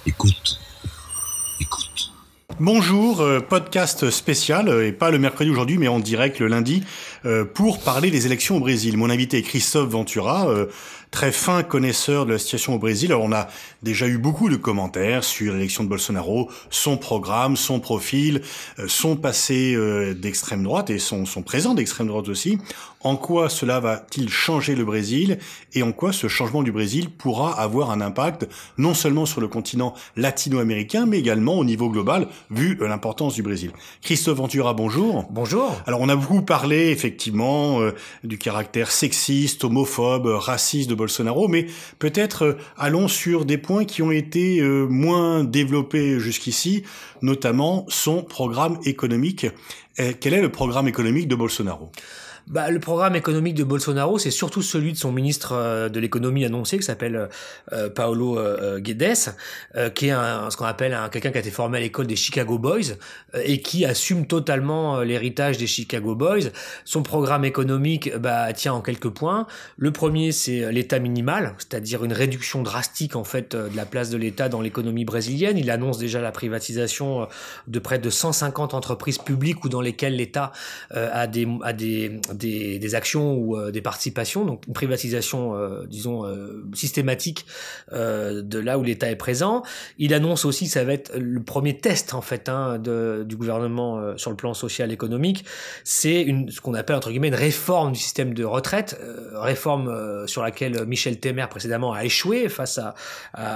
Écoute. Bonjour, podcast spécial, et pas le mercredi aujourd'hui, mais en direct le lundi, pour parler des élections au Brésil. Mon invité est Christophe Ventura, très fin connaisseur de la situation au Brésil. Alors on a déjà eu beaucoup de commentaires sur l'élection de Bolsonaro, son programme, son profil, son passé d'extrême droite et son présent d'extrême droite aussi. En quoi cela va-t-il changer le Brésil et en quoi ce changement du Brésil pourra avoir un impact non seulement sur le continent latino-américain, mais également au niveau global, vu l'importance du Brésil. Christophe Ventura, bonjour. Bonjour. Alors on a beaucoup parlé effectivement du caractère sexiste, homophobe, raciste de Bolsonaro, mais peut-être allons sur des points qui ont été moins développés jusqu'ici, notamment son programme économique. Quel est le programme économique de Bolsonaro ? Le programme économique de Bolsonaro, c'est surtout celui de son ministre de l'économie annoncé, qui s'appelle Paulo Guedes, qui est ce qu'on appelle quelqu'un qui a été formé à l'école des Chicago Boys et qui assume totalement l'héritage des Chicago Boys. Son programme économique tient en quelques points. Le premier, c'est l'État minimal, c'est-à-dire une réduction drastique en fait de la place de l'État dans l'économie brésilienne. Il annonce déjà la privatisation de près de 150 entreprises publiques ou dans lesquelles l'État a des actions ou des participations, donc une privatisation, systématique de là où l'État est présent. Il annonce aussi que ça va être le premier test en fait du gouvernement sur le plan social économique. C'est ce qu'on appelle entre guillemets une réforme du système de retraite, réforme sur laquelle Michel Temer précédemment a échoué face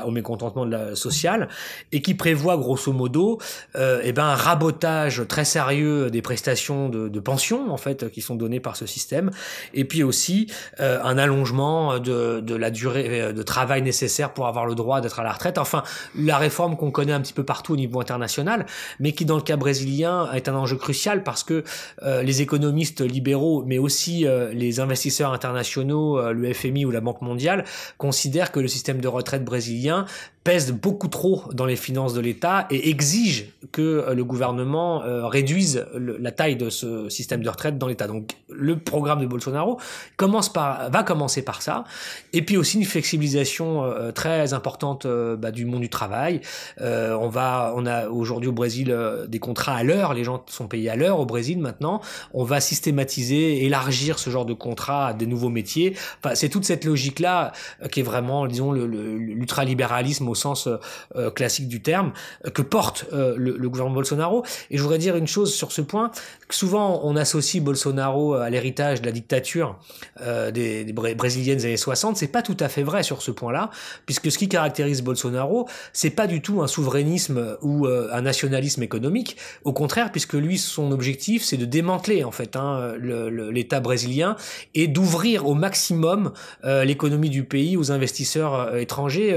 au mécontentement social et qui prévoit grosso modo un rabotage très sérieux des prestations de pension en fait qui sont données par ce système, et puis aussi un allongement de la durée de travail nécessaire pour avoir le droit d'être à la retraite. Enfin, la réforme qu'on connaît un petit peu partout au niveau international, mais qui dans le cas brésilien est un enjeu crucial parce que les économistes libéraux, mais aussi les investisseurs internationaux, le FMI ou la Banque mondiale, considèrent que le système de retraite brésilien pèse beaucoup trop dans les finances de l'État et exige que le gouvernement réduise la taille de ce système de retraite dans l'État. Donc le programme de Bolsonaro va commencer par ça, et puis aussi une flexibilisation très importante du monde du travail. On a aujourd'hui au Brésil des contrats à l'heure, les gens sont payés à l'heure au Brésil maintenant. On va systématiser, élargir ce genre de contrat à des nouveaux métiers. Enfin, c'est toute cette logique-là qui est vraiment, disons, l'ultralibéralisme au sens classique du terme, que porte le gouvernement Bolsonaro. Et je voudrais dire une chose sur ce point, que souvent on associe Bolsonaro à l'héritage de la dictature des brésiliennes des années 60. C'est pas tout à fait vrai sur ce point-là, puisque ce qui caractérise Bolsonaro, c'est pas du tout un souverainisme ou un nationalisme économique. Au contraire, puisque lui, son objectif, c'est de démanteler en fait l'État brésilien et d'ouvrir au maximum l'économie du pays aux investisseurs étrangers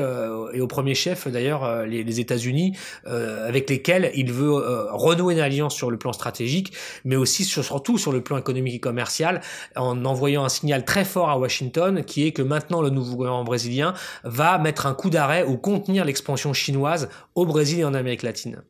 et au premier chef d'ailleurs les États-Unis, avec lesquels il veut renouer une alliance sur le plan stratégique, mais aussi surtout sur le plan économique et commercial, en envoyant un signal très fort à Washington, qui est que maintenant le nouveau gouvernement brésilien va mettre un coup d'arrêt ou contenir l'expansion chinoise au Brésil et en Amérique latine.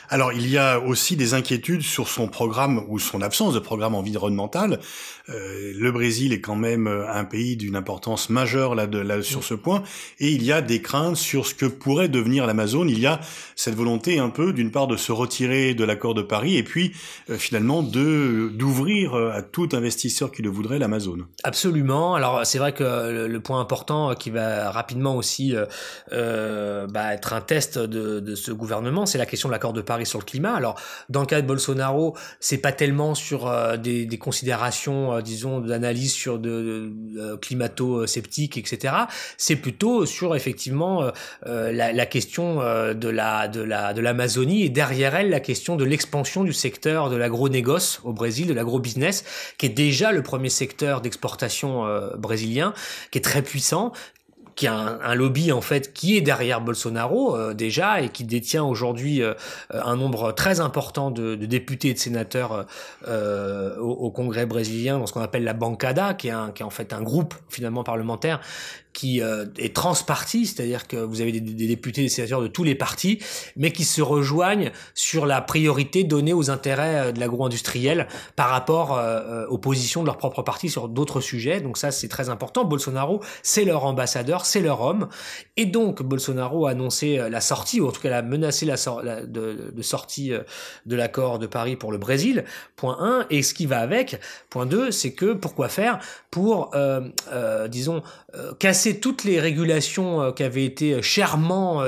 Alors, il y a aussi des inquiétudes sur son programme ou son absence de programme environnemental. Le Brésil est quand même un pays d'une importance majeure sur ce point, et il y a des craintes sur ce que pourrait devenir l'Amazone. Il y a cette volonté un peu, d'une part, de se retirer de l'accord de Paris, et puis finalement d'ouvrir à tout investisseur qui le voudrait l'Amazone. Absolument. Alors, c'est vrai que le point important qui va rapidement aussi être un test de ce gouvernement, c'est la question de l'accord de Paris sur le climat. Alors, dans le cas de Bolsonaro, c'est pas tellement sur des considérations, disons, d'analyse sur de climato-sceptiques, etc. C'est plutôt sur effectivement la question de l'Amazonie, et derrière elle la question de l'expansion du secteur de l'agro-négoce au Brésil, de l'agro-business, qui est déjà le premier secteur d'exportation brésilien, qui est très puissant, qui a un lobby en fait qui est derrière Bolsonaro déjà, et qui détient aujourd'hui un nombre très important de députés et de sénateurs au Congrès brésilien, dans ce qu'on appelle la bancada, qui est en fait un groupe finalement parlementaire qui est transparti, c'est-à-dire que vous avez des députés, des sénateurs de tous les partis, mais qui se rejoignent sur la priorité donnée aux intérêts de l'agro-industriel par rapport aux positions de leur propre parti sur d'autres sujets. Donc ça, c'est très important. Bolsonaro, c'est leur ambassadeur, c'est leur homme. Et donc, Bolsonaro a annoncé la sortie, ou en tout cas a menacé de sortie de l'accord de Paris pour le Brésil, point 1. Et ce qui va avec, point 2, c'est que pourquoi faire pour, disons, casser toutes les régulations qui avaient été chèrement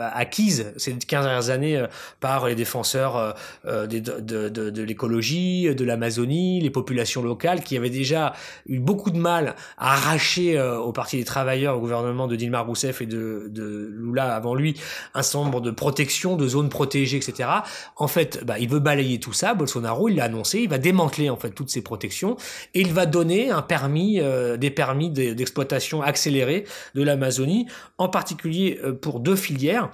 acquises ces 15 dernières années par les défenseurs de l'écologie, de l'Amazonie, les populations locales qui avaient déjà eu beaucoup de mal à arracher au Parti des travailleurs, au gouvernement de Dilma Rousseff et de Lula avant lui, un certain nombre de protections, de zones protégées, etc. En fait, il veut balayer tout ça. Bolsonaro, il l'a annoncé, il va démanteler en fait toutes ces protections et il va donner un permis, des permis d'exploitation accélérée de l'Amazonie, en particulier pour 2 filières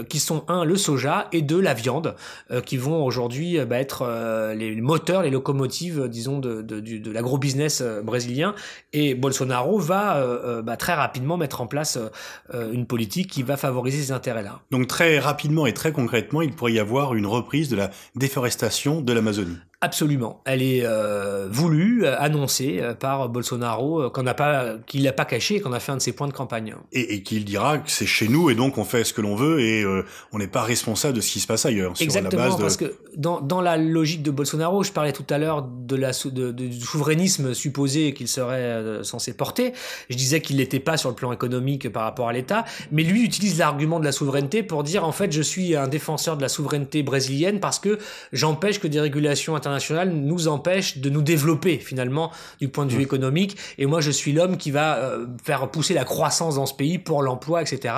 qui sont le soja et la viande, qui vont aujourd'hui être les moteurs, les locomotives, disons, de l'agro-business brésilien. Et Bolsonaro va très rapidement mettre en place une politique qui va favoriser ces intérêts-là. Donc très rapidement et très concrètement, il pourrait y avoir une reprise de la déforestation de l'Amazonie. Absolument. Elle est voulue, annoncée par Bolsonaro, qu'il n'a pas caché et qu'on a fait un de ses points de campagne. Et qu'il dira que c'est chez nous et donc on fait ce que l'on veut et on n'est pas responsable de ce qui se passe ailleurs. Exactement, sur la base parce que dans la logique de Bolsonaro, je parlais tout à l'heure du souverainisme supposé qu'il serait censé porter. Je disais qu'il n'était pas sur le plan économique par rapport à l'État, mais lui utilise l'argument de la souveraineté pour dire en fait je suis un défenseur de la souveraineté brésilienne parce que j'empêche que des régulations internationales nous empêche de nous développer finalement du point de vue économique, et moi je suis l'homme qui va faire pousser la croissance dans ce pays pour l'emploi, etc.,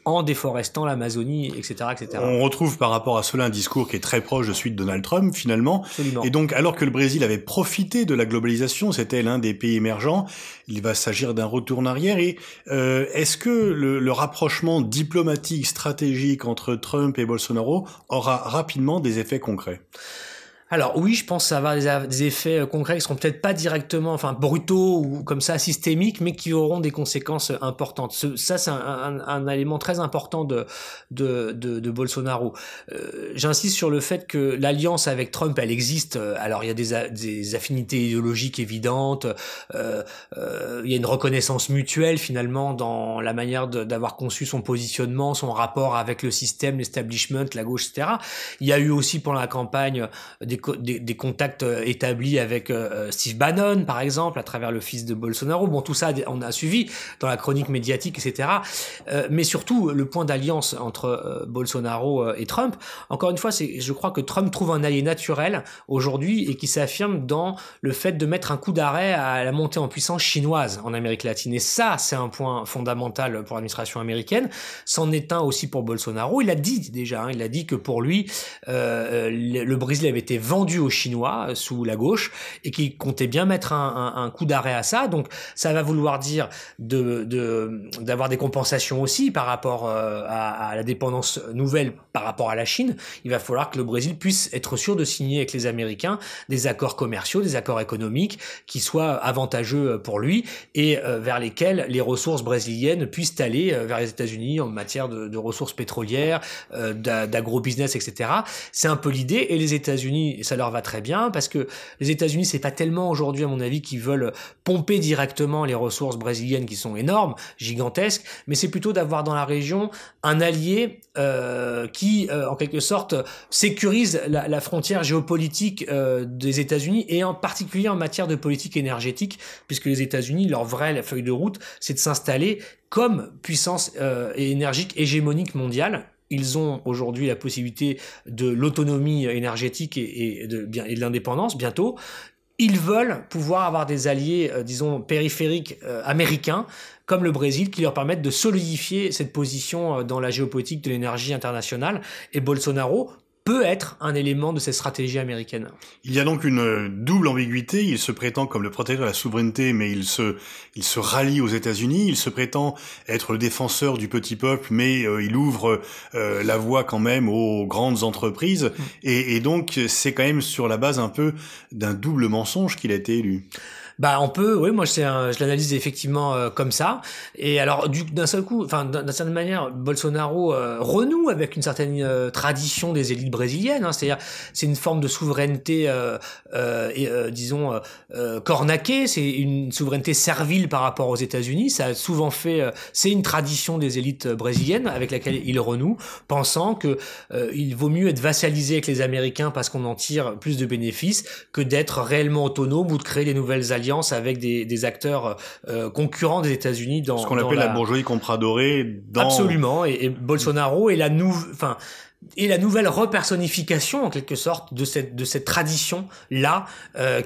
en déforestant l'Amazonie, etc., etc. On retrouve par rapport à cela un discours qui est très proche de celui de Donald Trump, finalement. Absolument. Et donc, alors que le Brésil avait profité de la globalisation, c'était l'un des pays émergents, il va s'agir d'un retour en arrière. Et est-ce que le rapprochement diplomatique, stratégique entre Trump et Bolsonaro aura rapidement des effets concrets ? Alors oui, je pense que ça va avoir des effets concrets qui seront peut-être pas directement, brutaux ou comme ça systémiques, mais qui auront des conséquences importantes. Ça, c'est un élément très important de Bolsonaro. J'insiste sur le fait que l'alliance avec Trump, elle existe. Alors il y a des affinités idéologiques évidentes. Il y a une reconnaissance mutuelle finalement dans la manière d'avoir conçu son positionnement, son rapport avec le système, l'establishment, la gauche, etc. Il y a eu aussi pendant la campagne des contacts établis avec Steve Bannon, par exemple, à travers le fils de Bolsonaro. Bon, tout ça, on a suivi dans la chronique médiatique, etc. Mais surtout, le point d'alliance entre Bolsonaro et Trump, encore une fois, je crois que Trump trouve un allié naturel aujourd'hui et qui s'affirme dans le fait de mettre un coup d'arrêt à la montée en puissance chinoise en Amérique latine. Et ça, c'est un point fondamental pour l'administration américaine. C'en est un aussi pour Bolsonaro. Il a dit déjà, il a dit que pour lui, le Brésil avait été vendu aux Chinois sous la gauche et qui comptait bien mettre un coup d'arrêt à ça. Donc ça va vouloir dire d'avoir des compensations aussi par rapport à la dépendance nouvelle par rapport à la Chine. Il va falloir que le Brésil puisse être sûr de signer avec les Américains des accords commerciaux, des accords économiques qui soient avantageux pour lui et vers lesquels les ressources brésiliennes puissent aller vers les États-Unis en matière de ressources pétrolières, d'agro-business, etc. C'est un peu l'idée, et les États-Unis, ça leur va très bien parce que les États-Unis, c'est pas tellement aujourd'hui, à mon avis, qu'ils veulent pomper directement les ressources brésiliennes qui sont énormes, gigantesques, mais c'est plutôt d'avoir dans la région un allié qui, en quelque sorte, sécurise la frontière géopolitique des États-Unis, et en particulier en matière de politique énergétique, puisque les États-Unis, leur vraie feuille de route, c'est de s'installer comme puissance énergique hégémonique mondiale. Ils ont aujourd'hui la possibilité de l'autonomie énergétique et de l'indépendance bientôt. Ils veulent pouvoir avoir des alliés, disons, périphériques américains, comme le Brésil, qui leur permettent de solidifier cette position dans la géopolitique de l'énergie internationale. Et Bolsonaro peut être un élément de cette stratégie américaine. Il y a donc une double ambiguïté. Il se prétend comme le protecteur de la souveraineté, mais il se rallie aux États-Unis. Il se prétend être le défenseur du petit peuple, mais il ouvre la voie quand même aux grandes entreprises. Et donc, c'est quand même sur la base un peu d'un double mensonge qu'il a été élu. Bah on peut, oui, moi je l'analyse effectivement comme ça. Et alors d'un seul coup, enfin d'une certaine manière, Bolsonaro renoue avec une certaine tradition des élites brésiliennes. C'est-à-dire c'est une forme de souveraineté, disons cornaquée. C'est une souveraineté servile par rapport aux États-Unis. Ça a souvent fait, c'est une tradition des élites brésiliennes avec laquelle il renoue, pensant que il vaut mieux être vassalisé avec les Américains parce qu'on en tire plus de bénéfices que d'être réellement autonome ou de créer des nouvelles alliances avec des acteurs concurrents des États-Unis dans ce qu'on appelle la bourgeoisie compradorée. Absolument, et Bolsonaro est la nouvelle repersonnification en quelque sorte de cette tradition là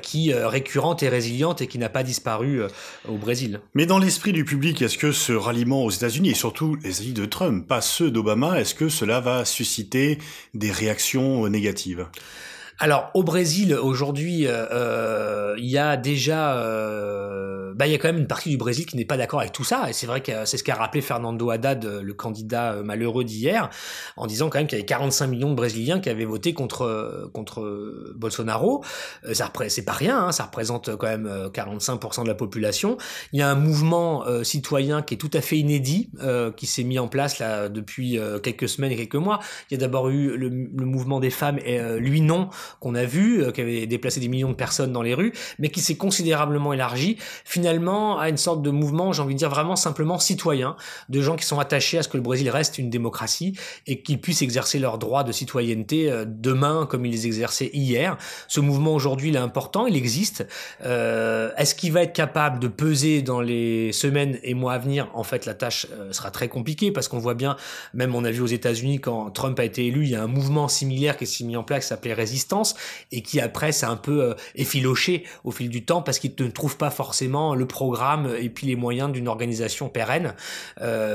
qui récurrente et résiliente et qui n'a pas disparu au Brésil. Mais dans l'esprit du public, est-ce que ce ralliement aux États-Unis et surtout les États-Unis de Trump, pas ceux d'Obama, est-ce que cela va susciter des réactions négatives? Alors au Brésil aujourd'hui, il y a déjà, il y a quand même une partie du Brésil qui n'est pas d'accord avec tout ça, et c'est vrai que c'est ce qu'a rappelé Fernando Haddad, le candidat malheureux d'hier, en disant quand même qu'il y avait 45 millions de Brésiliens qui avaient voté contre Bolsonaro. C'est pas rien, ça représente quand même 45% de la population. Il y a un mouvement citoyen qui est tout à fait inédit, qui s'est mis en place là depuis quelques semaines et quelques mois. Il y a d'abord eu le mouvement des femmes et lui non, qu'on a vu, qui avait déplacé des millions de personnes dans les rues, mais qui s'est considérablement élargi, finalement, à une sorte de mouvement, j'ai envie de dire vraiment simplement citoyen, de gens qui sont attachés à ce que le Brésil reste une démocratie et qu'ils puissent exercer leurs droits de citoyenneté demain comme ils les exerçaient hier. Ce mouvement aujourd'hui, il est important, il existe. Est-ce qu'il va être capable de peser dans les semaines et mois à venir? En fait, la tâche sera très compliquée parce qu'on voit bien, même on a vu aux États-Unis quand Trump a été élu, il y a un mouvement similaire qui s'est mis en place qui s'appelait Résistance, et qui après s'est un peu effiloché au fil du temps parce qu'il ne trouve pas forcément le programme et puis les moyens d'une organisation pérenne.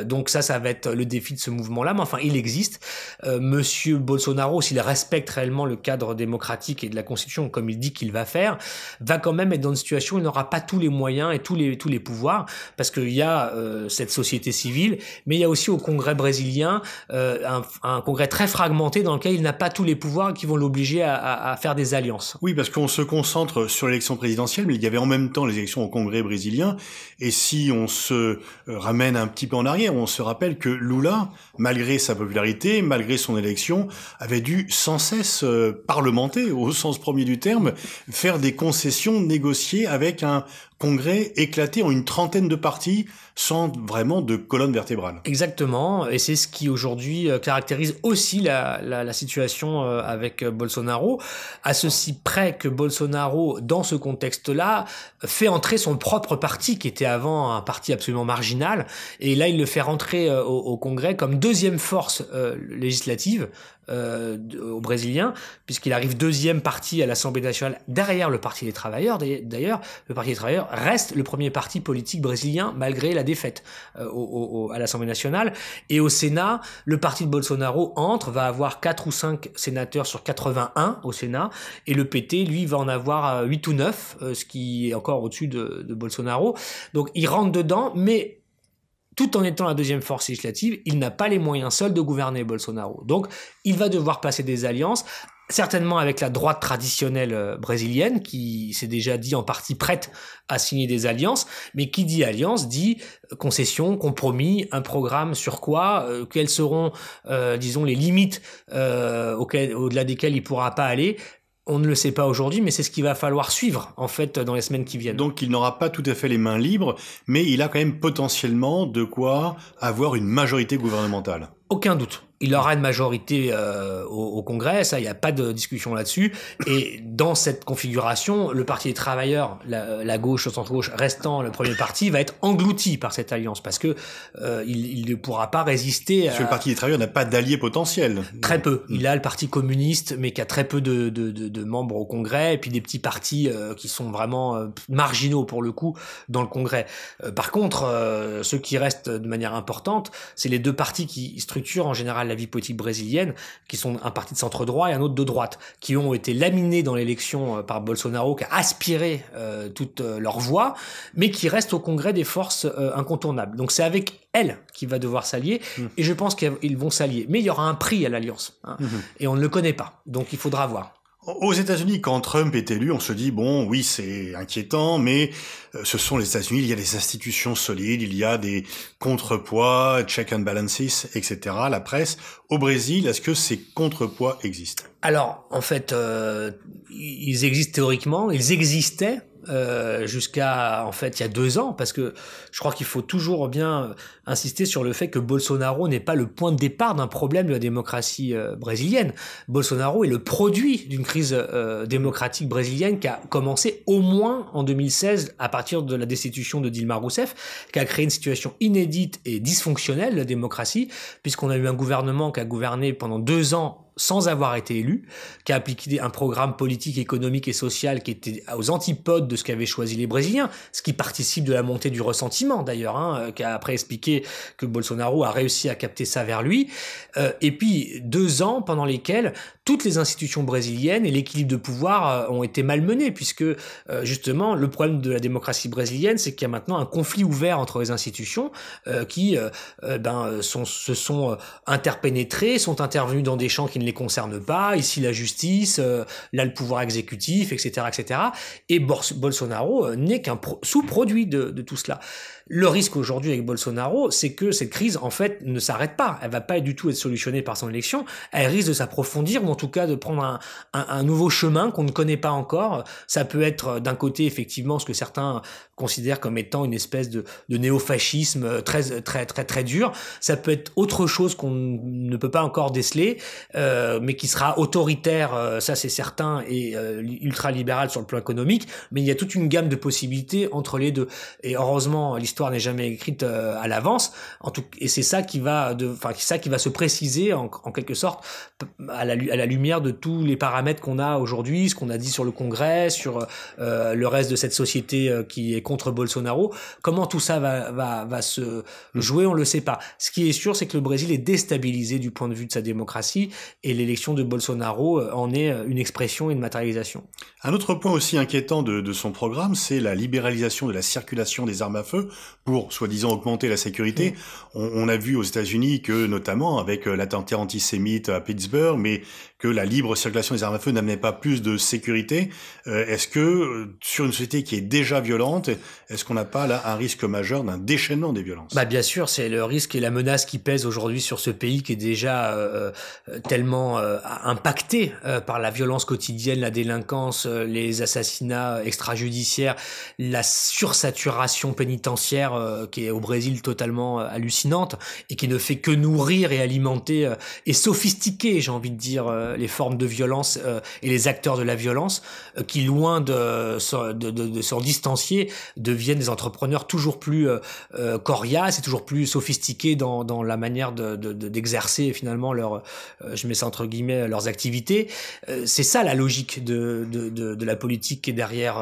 Donc ça va être le défi de ce mouvement-là, mais enfin il existe. Monsieur Bolsonaro, s'il respecte réellement le cadre démocratique et de la Constitution comme il dit qu'il va faire, va quand même être dans une situation où il n'aura pas tous les moyens et tous les pouvoirs, parce qu'il y a cette société civile, mais il y a aussi au Congrès brésilien un Congrès très fragmenté dans lequel il n'a pas tous les pouvoirs qui vont l'obliger à faire des alliances. Oui, parce qu'on se concentre sur l'élection présidentielle, mais il y avait en même temps les élections au Congrès brésilien, et si on se ramène un petit peu en arrière, on se rappelle que Lula, malgré sa popularité, malgré son élection, avait dû sans cesse parlementer, au sens premier du terme, faire des concessions, négocier avec un Congrès éclaté en une trentaine de partis sans vraiment de colonne vertébrale. Exactement, et c'est ce qui aujourd'hui caractérise aussi la situation avec Bolsonaro, à ceci près que Bolsonaro, dans ce contexte-là, fait entrer son propre parti, qui était avant un parti absolument marginal, et là il le fait rentrer au Congrès comme deuxième force législative aux Brésiliens, puisqu'il arrive deuxième parti à l'Assemblée nationale derrière le Parti des travailleurs. D'ailleurs, le Parti des travailleurs reste le premier parti politique brésilien malgré la défaite à l'Assemblée nationale. Et au Sénat, le parti de Bolsonaro va avoir 4 ou 5 sénateurs sur 81 au Sénat, et le PT, lui, va en avoir 8 ou 9, ce qui est encore au-dessus de Bolsonaro. Donc il rentre dedans, mais tout en étant la deuxième force législative, il n'a pas les moyens seuls de gouverner Bolsonaro. Donc, il va devoir passer des alliances, certainement avec la droite traditionnelle brésilienne, qui s'est déjà dit en partie prête à signer des alliances, mais qui dit alliance, dit concession, compromis, un programme sur quoi, quelles seront, disons, les limites au-delà desquelles il ne pourra pas aller. On ne le sait pas aujourd'hui, mais c'est ce qu'il va falloir suivre, en fait, dans les semaines qui viennent. Donc il n'aura pas tout à fait les mains libres, mais il a quand même potentiellement de quoi avoir une majorité gouvernementale. Aucun doute. Il aura une majorité au Congrès, ça, il n'y a pas de discussion là-dessus. Et dans cette configuration, le Parti des travailleurs, la gauche, le centre-gauche restant le premier parti, va être englouti par cette alliance parce que il ne pourra pas résister. Parce que le Parti des travailleurs n'a pas d'alliés potentiels. Très peu. Il a le Parti communiste, mais qui a très peu de membres au Congrès, et puis des petits partis qui sont vraiment marginaux pour le coup dans le Congrès. Par contre, ceux qui restent de manière importante, c'est les deux partis qui structurent en général la vie politique brésilienne, qui sont un parti de centre droit et un autre de droite, qui ont été laminés dans l'élection par Bolsonaro, qui a aspiré toute leur voix, mais qui restent au Congrès des forces incontournables. Donc c'est avec elles qu'il va devoir s'allier, et je pense qu'ils vont s'allier. Mais il y aura un prix à l'alliance, et on ne le connaît pas, donc il faudra voir. Aux États-Unis, quand Trump est élu, on se dit bon, oui, c'est inquiétant, mais ce sont les États-Unis. Il y a des institutions solides, il y a des contrepoids, check and balances, etc. La presse. Au Brésil, est-ce que ces contrepoids existent? Alors, en fait, ils existent théoriquement, ils existaient jusqu'à, en fait, il y a 2 ans, parce que je crois qu'il faut toujours bien insister sur le fait que Bolsonaro n'est pas le point de départ d'un problème de la démocratie brésilienne. Bolsonaro est le produit d'une crise démocratique brésilienne qui a commencé au moins en 2016 à partir de la destitution de Dilma Rousseff, qui a créé une situation inédite et dysfonctionnelle de la démocratie, puisqu'on a eu un gouvernement qui a gouverné pendant 2 ans sans avoir été élu, qui a appliqué un programme politique, économique et social qui était aux antipodes de ce qu'avaient choisi les Brésiliens, ce qui participe de la montée du ressentiment d'ailleurs, qui a après expliqué que Bolsonaro a réussi à capter ça vers lui. Et puis 2 ans pendant lesquels toutes les institutions brésiliennes et l'équilibre de pouvoir ont été malmenés, puisque justement le problème de la démocratie brésilienne, c'est qu'il y a maintenant un conflit ouvert entre les institutions qui se sont interpénétrées, sont intervenues dans des champs qui ne les concernent pas, ici la justice, là le pouvoir exécutif, etc., etc. Et Bolsonaro n'est qu'un sous-produit de tout cela. Le risque aujourd'hui avec Bolsonaro, c'est que cette crise, en fait, ne s'arrête pas. Elle va pas du tout être solutionnée par son élection. Elle risque de s'approfondir, ou en tout cas de prendre un nouveau chemin qu'on ne connaît pas encore. Ça peut être d'un côté, effectivement, ce que certains considèrent comme étant une espèce de néofascisme très dur. Ça peut être autre chose qu'on ne peut pas encore déceler, mais qui sera autoritaire, ça c'est certain, et ultra-libéral sur le plan économique. Mais il y a toute une gamme de possibilités entre les deux. Et heureusement, l'histoire n'est jamais écrite à l'avance. Et c'est ça qui va se préciser en quelque sorte à la lumière de tous les paramètres qu'on a aujourd'hui, ce qu'on a dit sur le Congrès, sur le reste de cette société qui est contre Bolsonaro. Comment tout ça va se jouer, on le sait pas. Ce qui est sûr, c'est que le Brésil est déstabilisé du point de vue de sa démocratie, et l'élection de Bolsonaro en est une expression et une matérialisation. Un autre point aussi inquiétant de son programme, c'est la libéralisation de la circulation des armes à feu pour, soi-disant, augmenter la sécurité. On a vu aux États-Unis que, notamment avec l'attentat antisémite à Pittsburgh, mais que la libre circulation des armes à feu n'amenait pas plus de sécurité. Est-ce que, sur une société qui est déjà violente, est-ce qu'on n'a pas là un risque majeur d'un déchaînement des violences? Bien sûr, c'est le risque et la menace qui pèse aujourd'hui sur ce pays qui est déjà tellement impacté par la violence quotidienne, la délinquance, les assassinats extrajudiciaires, la sursaturation pénitentiaire qui est au Brésil totalement hallucinante et qui ne fait que nourrir et alimenter et sophistiquer, j'ai envie de dire, les formes de violence et les acteurs de la violence qui, loin de s'en distancier, deviennent des entrepreneurs toujours plus coriaces et toujours plus sophistiqués dans la manière d'exercer finalement je mets ça entre guillemets, leurs activités. C'est ça la logique de la politique qui est derrière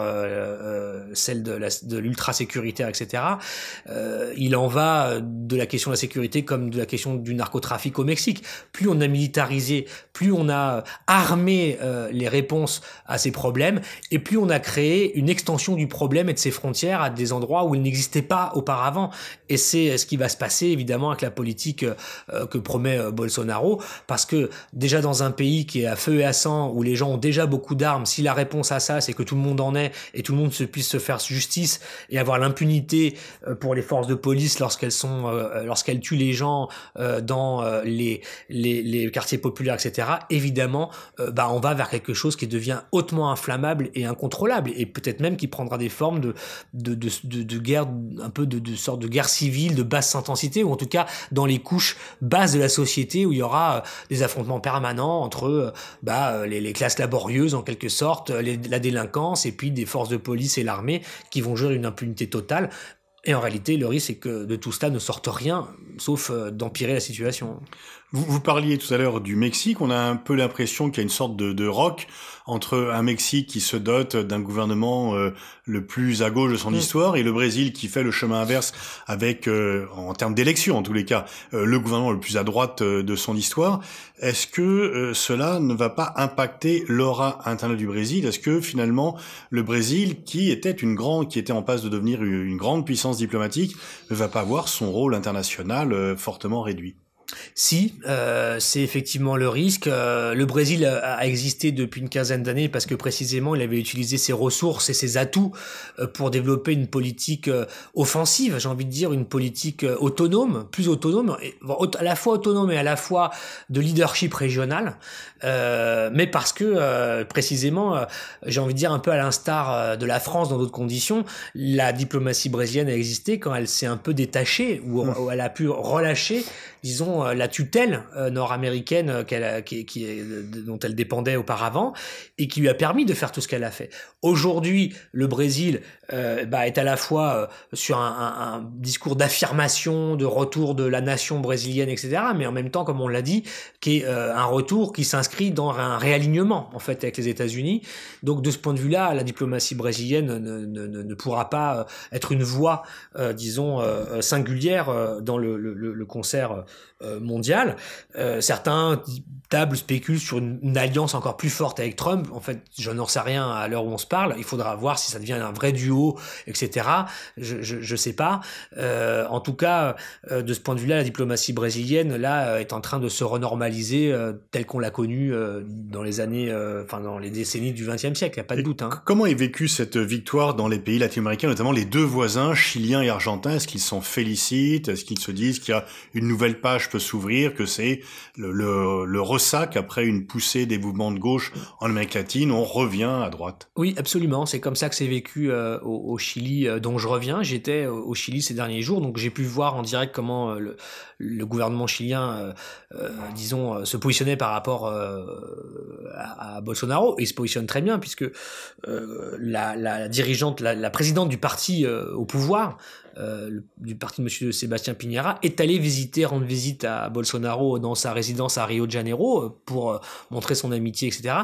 celle de l'ultra-sécuritaire, etc. Il en va de la question de la sécurité comme de la question du narcotrafic au Mexique. Plus on a militarisé, plus on a armé les réponses à ces problèmes, et plus on a créé une extension du problème et de ses frontières à des endroits où il n'existait pas auparavant. Et c'est ce qui va se passer évidemment avec la politique que promet Bolsonaro, parce que déjà dans un pays qui est à feu et à sang, où les gens ont déjà beaucoup d'armes, si la réponse à ça c'est que tout le monde en ait et tout le monde puisse se faire justice et avoir l'impunité pour les forces de police lorsqu'elles tuent les gens dans les quartiers populaires, etc. Évidemment, on va vers quelque chose qui devient hautement inflammable et incontrôlable, et peut-être même qui prendra des formes de guerre, un peu de sorte de guerre civile de basse intensité, ou en tout cas dans les couches basses de la société, où il y aura des affrontements permanents entre les classes laborieuses en quelque sorte, la délinquance, et puis des forces de police et l'armée qui vont jouer une impunité totale. Et en réalité, le risque, c'est que de tout cela ne sorte rien, sauf d'empirer la situation. Vous parliez tout à l'heure du Mexique. On a un peu l'impression qu'il y a une sorte de rock entre un Mexique qui se dote d'un gouvernement le plus à gauche de son histoire, et le Brésil qui fait le chemin inverse avec, en termes d'élection en tous les cas, le gouvernement le plus à droite de son histoire. Est-ce que cela ne va pas impacter l'aura interne du Brésil? Est-ce que finalement le Brésil, qui était en passe de devenir une grande puissance diplomatique, ne va pas voir son rôle international fortement réduit? Si, c'est effectivement le risque. Le Brésil a existé depuis une quinzaine d'années parce que précisément il avait utilisé ses ressources et ses atouts pour développer une politique offensive, j'ai envie de dire une politique autonome, plus autonome, à la fois autonome et à la fois de leadership régional, mais parce que précisément, j'ai envie de dire un peu à l'instar de la France dans d'autres conditions, la diplomatie brésilienne a existé quand elle s'est un peu détachée où elle a pu relâcher, disons, la tutelle nord-américaine dont elle dépendait auparavant et qui lui a permis de faire tout ce qu'elle a fait. Aujourd'hui, le Brésil est à la fois sur un discours d'affirmation, de retour de la nation brésilienne, etc., mais en même temps, comme on l'a dit, qui est un retour qui s'inscrit dans un réalignement en fait avec les États-Unis. Donc de ce point de vue-là, la diplomatie brésilienne ne pourra pas être une voix, disons, singulière dans le concert mondial. Certains spéculent sur une alliance encore plus forte avec Trump. En fait, je n'en sais rien à l'heure où on se parle. Il faudra voir si ça devient un vrai duo, etc. Je sais pas. En tout cas, de ce point de vue-là, la diplomatie brésilienne là est en train de se renormaliser telle qu'on l'a connue dans les années, dans les décennies du XXe siècle. Il n'y a pas de doute. Comment est vécue cette victoire dans les pays latino-américains, notamment les deux voisins, chiliens et argentins? Est-ce qu'ils s'en félicitent? Est-ce qu'ils se disent qu'il y a une nouvelle page peut s'ouvrir, que c'est le ressac après une poussée des mouvements de gauche en Amérique latine, on revient à droite? Oui, absolument. C'est comme ça que c'est vécu au Chili, dont je reviens. J'étais au Chili ces derniers jours, donc j'ai pu voir en direct comment le gouvernement chilien, disons, se positionnait par rapport à Bolsonaro. Et il se positionne très bien, puisque la dirigeante, la présidente du parti au pouvoir, du parti de monsieur Sébastien Piñera, est allé rendre visite à Bolsonaro dans sa résidence à Rio de Janeiro pour montrer son amitié, etc.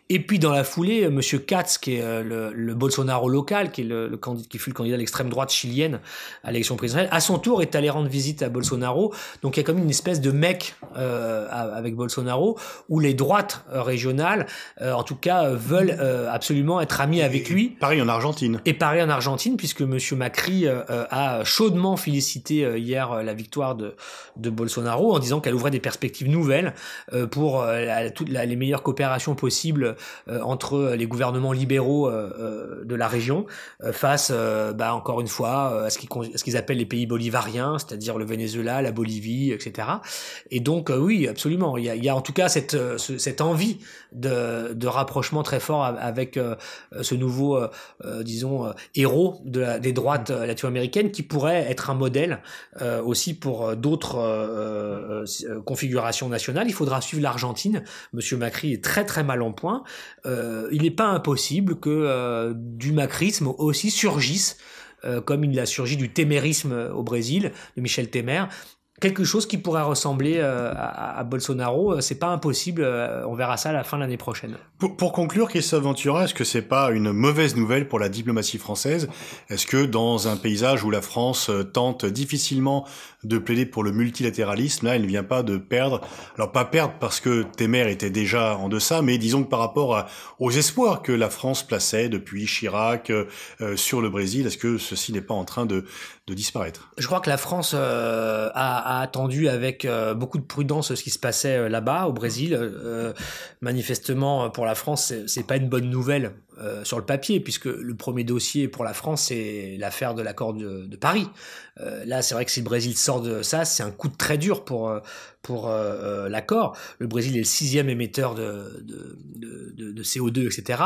Et puis dans la foulée, monsieur Katz, qui est le Bolsonaro local, qui fut le candidat de l'extrême droite chilienne à l'élection présidentielle, à son tour est allé rendre visite à Bolsonaro. Donc il y a comme une espèce de mec avec Bolsonaro, où les droites régionales, en tout cas, veulent absolument être amis avec lui. Pareil en Argentine. Et pareil en Argentine, puisque monsieur Macri a chaudement félicité hier la victoire de Bolsonaro en disant qu'elle ouvrait des perspectives nouvelles pour les meilleures coopérations possibles entre les gouvernements libéraux de la région face, encore une fois, à ce qu'ils appellent les pays bolivariens, c'est-à-dire le Venezuela, la Bolivie, etc. Et donc, oui, absolument. Il y a en tout cas cette envie de rapprochement très fort avec ce nouveau, disons, héros des droites latino-américaines qui pourrait être un modèle aussi pour d'autres configurations nationales. Il faudra suivre l'Argentine. Monsieur Macri est très très mal en point. Il n'est pas impossible que du macrisme aussi surgisse, comme il a surgi du témérisme au Brésil, de Michel Temer, quelque chose qui pourrait ressembler à Bolsonaro. C'est pas impossible, on verra ça à la fin de l'année prochaine. Pour conclure, Christophe Ventura, est-ce que c'est pas une mauvaise nouvelle pour la diplomatie française? Est-ce que dans un paysage où la France tente difficilement de plaider pour le multilatéralisme, là, elle ne vient pas de perdre, alors pas perdre parce que Temer était déjà en deçà, mais disons que par rapport aux espoirs que la France plaçait depuis Chirac sur le Brésil, est-ce que ceci n'est pas en train de disparaître? Je crois que la France a attendu avec beaucoup de prudence ce qui se passait là-bas, au Brésil. Manifestement, pour la France, c'est pas une bonne nouvelle sur le papier, puisque le premier dossier pour la France, c'est l'affaire de l'accord de Paris. Là, c'est vrai que si le Brésil sort de ça, c'est un coup de très dur pour l'accord. Le Brésil est le 6e émetteur de CO2, etc.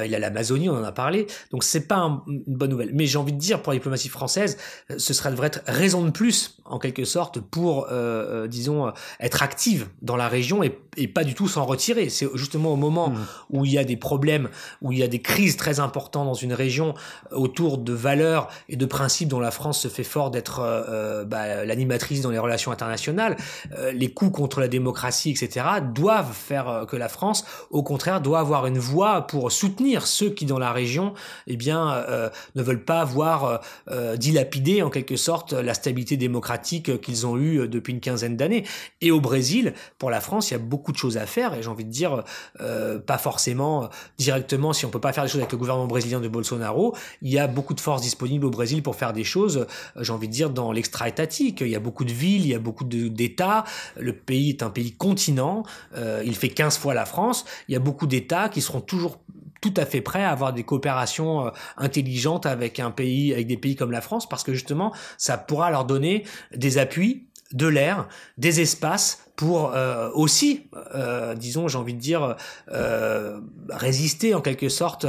Il y a l'Amazonie, on en a parlé. Donc, c'est pas une bonne nouvelle. Mais j'ai envie de dire, pour la diplomatie française, devrait être raison de plus, en quelque sorte, pour, disons, être active dans la région et pas du tout s'en retirer. C'est justement au moment où il y a des problèmes, où il y a des crises très importantes dans une région autour de valeurs et de principes dont la France se fait fort d'être l'animatrice dans les relations internationales, les coups contre la démocratie, etc., doivent faire que la France, au contraire, doit avoir une voix pour soutenir ceux qui, dans la région, ne veulent pas voir dilapider, en quelque sorte, la stabilité démocratique qu'ils ont eue depuis une quinzaine d'années. Et au Brésil, pour la France, il y a beaucoup de choses à faire, et j'ai envie de dire, pas forcément directement si on peut pas faire des choses avec le gouvernement brésilien de Bolsonaro, il y a beaucoup de forces disponibles au Brésil pour faire des choses, j'ai envie de dire, dans l'extra-étatique. Il y a beaucoup de villes, il y a beaucoup d'États. Le pays est un pays continent. Il fait 15 fois la France. Il y a beaucoup d'États qui seront toujours tout à fait prêts à avoir des coopérations intelligentes avec des pays comme la France, parce que justement, ça pourra leur donner des appuis, de l'air, des espaces pour aussi, disons, j'ai envie de dire, résister en quelque sorte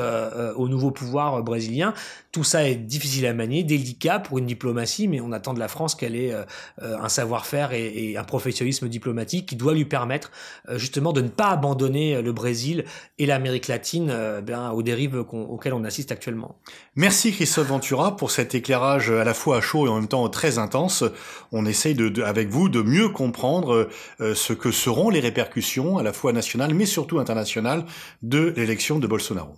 au nouveau pouvoir brésilien. Tout ça est difficile à manier, délicat pour une diplomatie, mais on attend de la France qu'elle ait un savoir-faire et un professionnalisme diplomatique qui doit lui permettre justement de ne pas abandonner le Brésil et l'Amérique latine aux dérives auxquelles on assiste actuellement. Merci Christophe Ventura pour cet éclairage à la fois à chaud et en même temps très intense. On essaye avec vous de mieux comprendre ce que seront les répercussions à la fois nationales mais surtout internationales de l'élection de Bolsonaro.